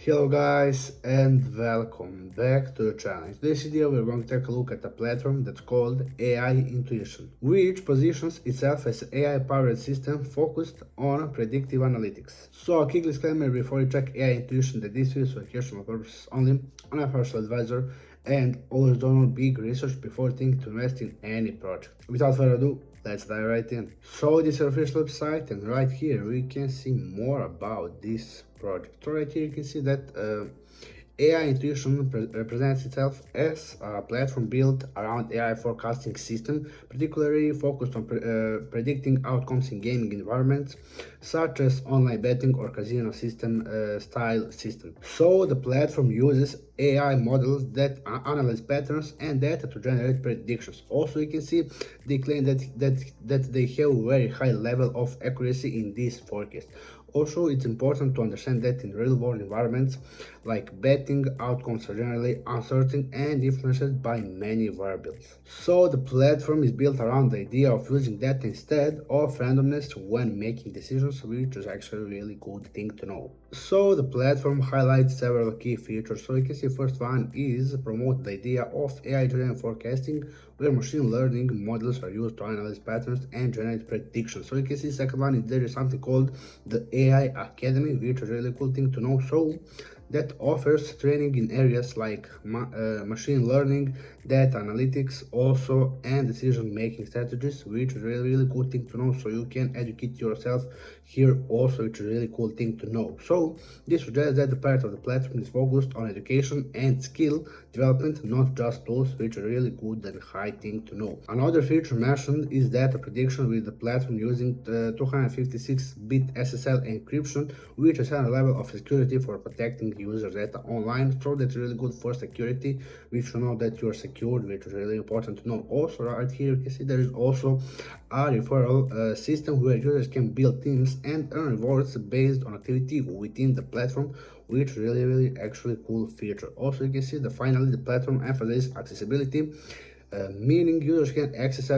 Hello guys and welcome back to the channel. In this video we're going to take a look at a platform that's called AINTUITION, which positions itself as an AI-powered system focused on predictive analytics. So a quick disclaimer before you check AINTUITION that this is for educational purposes only. I'm a financial advisor and always do big research before thinking to invest in any project. Without further ado, let's dive right in. So this is our official website, and right here we can see more about this project. So right here you can see that AINTUITION represents itself as a platform built around AI forecasting system, particularly focused on predicting outcomes in gaming environments, such as online betting or casino style system. So the platform uses AI models that analyze patterns and data to generate predictions. Also, you can see they claim that they have a very high level of accuracy in this forecast. Also, it's important to understand that in real-world environments, like betting, outcomes are generally uncertain and influenced by many variables. So the platform is built around the idea of using data instead of randomness when making decisions, which is actually a really good thing to know. So the platform highlights several key features. So you can see first one is promote the idea of AI-driven forecasting, where machine learning models are used to analyze patterns and generate predictions. So you can see second one is there is something called the AI Academy, which is a really cool thing to know. So that offers training in areas like machine learning, data analytics, also and decision-making strategies, which is really good thing to know. So you can educate yourself here also, which is a really cool thing to know. So this suggests that the part of the platform is focused on education and skill development, not just tools, which is really good and high thing to know. Another feature mentioned is data prediction with the platform using 256-bit SSL encryption, which is a level of security for protecting user data online. So that's really good for security, which you know that you're secured, which is really important to know. Also right here you can see there is also a referral system where users can build teams and earn rewards based on activity within the platform, which really actually cool feature. Also you can see that finally the platform emphasizes accessibility, meaning users can access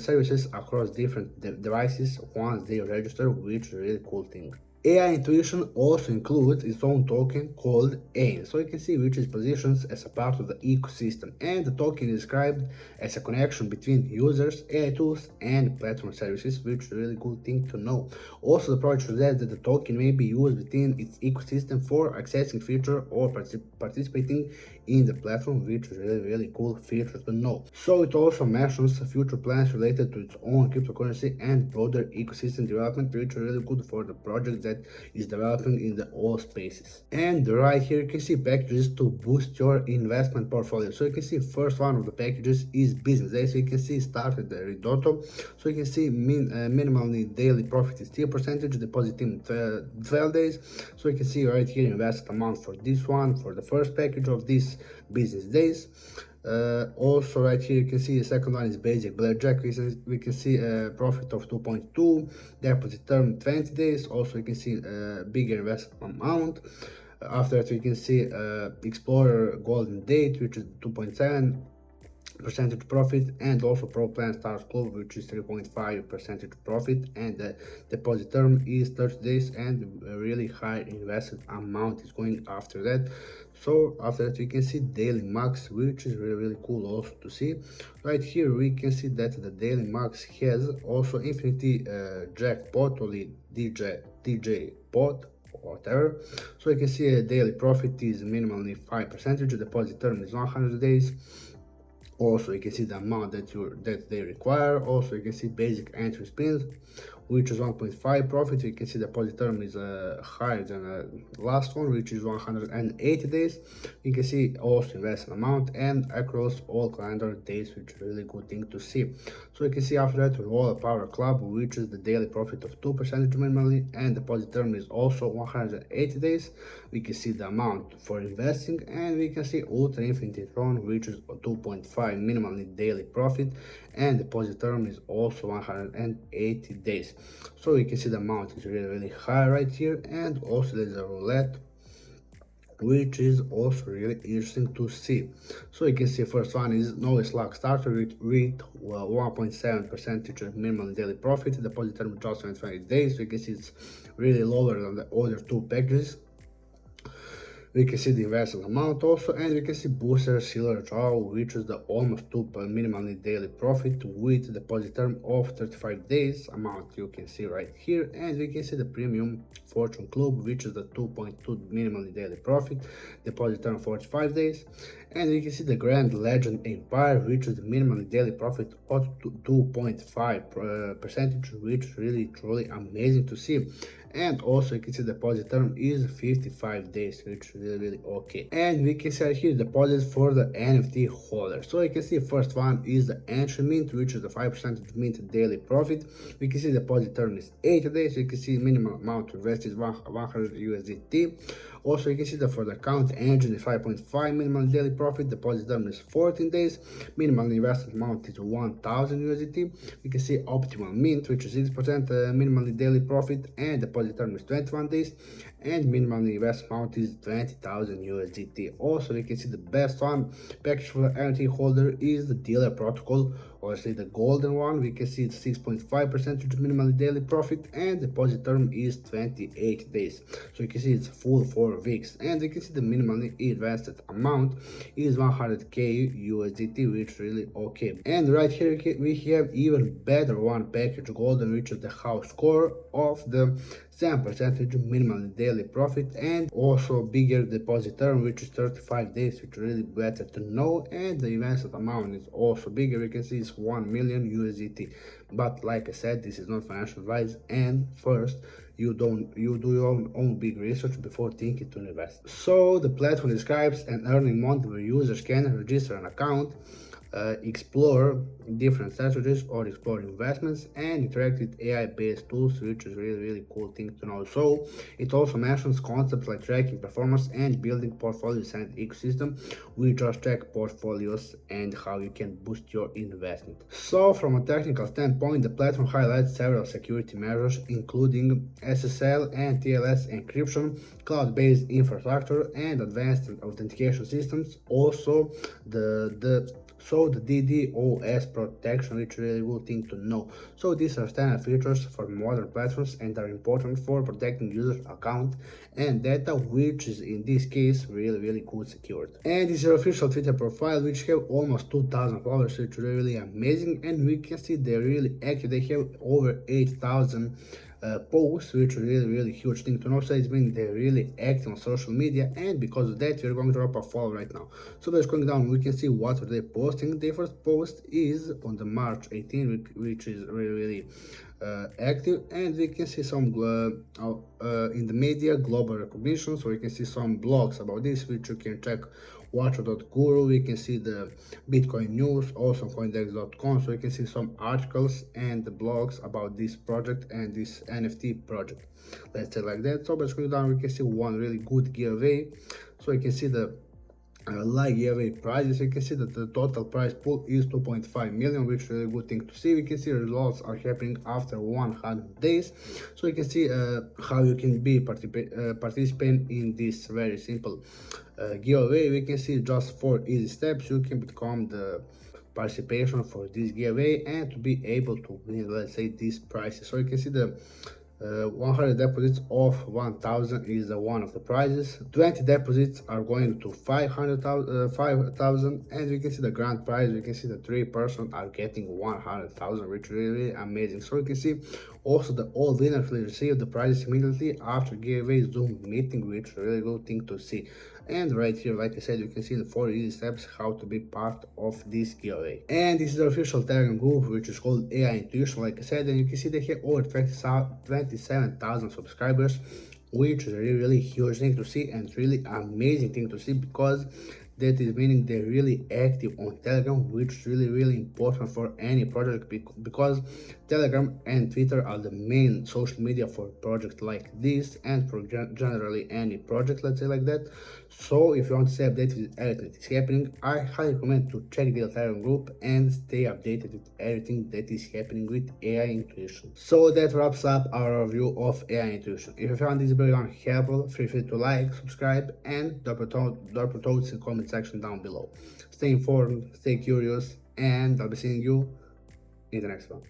services across different devices once they register, which is a really cool thing. AINTUITION also includes its own token called AIN, so you can see which is positioned as a part of the ecosystem, and the token is described as a connection between users, AI tools, and platform services, which is a really good thing to know. Also, the project suggests that the token may be used within its ecosystem for accessing feature or participating in the platform, which is really cool feature to know. So it also mentions future plans related to its own cryptocurrency and broader ecosystem development, which is really good for the project that is developing in the all spaces. And right here you can see packages to boost your investment portfolio. So you can see first one of the packages is business days. So you can see started the Ridotto. So you can see minimally daily profit is 3%, deposit in 12 days. So you can see right here invested amount for this one, for the first package of this business days. Also right here you can see the second one is basic blackjack. We can see a profit of 2.2, deposit term 20 days. Also you can see a bigger investment amount. After that we can see explorer golden date, which is 2.7 percentage profit, and also pro plan stars club, which is 3.5 percentage profit, and the deposit term is 30 days, and a really high invested amount is going after that. So after that we can see daily max, which is really cool also to see. Right here we can see that the daily max has also infinity jackpot or DJ pot, whatever. So you can see a daily profit is minimally 5%, deposit term is 100 days. Also you can see the amount that they require. Also you can see basic entry spins, which is 1.5 profit. You can see the deposit term is higher than the last one, which is 180 days. You can see also investment amount and across all calendar days, which is a really good thing to see. So you can see after that roll power club, which is the daily profit of 2% minimally, and deposit term is also 180 days. We can see the amount for investing, and we can see ultra infinity tron, which is 2.5 minimally daily profit, and deposit term is also 180 days. So you can see the amount is really high right here. And also there's a roulette, which is also really interesting to see. So you can see first one is no luck starter with 1.7% minimum daily profit, deposit term just 20 days. So you can see it's really lower than the other two packages. We can see the investment amount also, and we can see booster silver draw, which is the almost 2 minimum daily profit with deposit term of 35 days amount you can see right here, and we can see the premium fortune club, which is the 2.2 minimum daily profit, deposit term 45 days, and we can see the grand legend empire, which is the minimum daily profit of 2.5 percentage, which really truly amazing to see. And also you can see deposit term is 55 days, which is really okay. And we can see right here deposits for the NFT holder. So you can see first one is the entry mint, which is the 5% mint daily profit. We can see deposit term is 80 days. You can see minimum amount to invest is 100 USDT. Also you can see that for the account engine is 5.5 minimum daily profit, deposit term is 14 days, minimum investment amount is 1000 USDT. We can see optimal mint, which is 6% minimum daily profit, and deposit term is 21 days, and minimum investment amount is 20,000 USDT. Also we can see the best one package for the NFT holder is the dealer protocol, or say the golden one. We can see it's 6.5% minimum daily profit, and deposit term is 28 days. So you can see it's full 4 weeks, and you can see the minimally invested amount is 100k USDT, which is really okay. And right here we have even better one package golden, which is the house score of the 7% minimum daily profit, and also bigger deposit term, which is 35 days, which is really better to know, and the invested amount is also bigger. We can see it's 1 million USDT. But like I said, this is not financial advice, and first you do your own big research before thinking to invest. So the platform describes an earning model where users can register an account, explore different strategies or explore investments, and interact with AI-based tools, which is really cool thing to know. So it also mentions concepts like tracking performance and building portfolios and ecosystem, which just track portfolios and how you can boost your investment. So from a technical standpoint, the platform highlights several security measures, including SSL and TLS encryption, cloud-based infrastructure, and advanced authentication systems. Also the DDoS protection, which is really good thing to know. So these are standard features for modern platforms and are important for protecting users' account and data, which is in this case really good secured. And this is your official Twitter profile, which have almost 2,000 followers, which is really amazing, and we can see they're really active. They have over 8,000 posts, which is really huge thing to know. So it's means they're really active on social media, and because of that we're going to drop a follow right now. So by scrolling down, we can see what are they posting. Their first post is on the March 18, which is really active, and we can see some in the media global recognition. So we can see some blogs about this, which you can check. Watcher.guru, we can see the Bitcoin news, also coindex.com. So you can see some articles and the blogs about this project and this NFT project, let's say like that. So by scrolling down, we can see one really good giveaway. So you can see the like giveaway prizes. You can see that the total prize pool is 2.5 million, which is a good thing to see. We can see results are happening after 100 days. So you can see how you can be participant in this very simple giveaway. We can see just 4 easy steps you can become the participation for this giveaway and to be able to win, let's say, these prizes. So you can see the 100 deposits of 1,000 is one of the prizes. 20 deposits are going to 5,000, and we can see the grand prize. We can see the 3 persons are getting 100,000, which is really amazing. So you can see also the all winners will receive the prizes immediately after giveaway Zoom meeting, which is a really good thing to see. And right here, like I said, you can see the 4 easy steps how to be part of this giveaway. And this is the official Telegram group, which is called AI Intuition, like I said, and you can see they have over 27,000 subscribers, which is a really huge thing to see and really amazing thing to see, because that is meaning they're really active on Telegram, which is really important for any project, because Telegram and Twitter are the main social media for projects like this and for generally any project, let's say like that. So if you want to stay updated with everything that is happening, I highly recommend to check the Telegram group and stay updated with everything that is happening with AI Intuition. So that wraps up our review of AI Intuition. If you found this video helpful, feel free to like, subscribe, and drop your thoughts in the comment section down below. Stay informed, stay curious, and I'll be seeing you in the next one.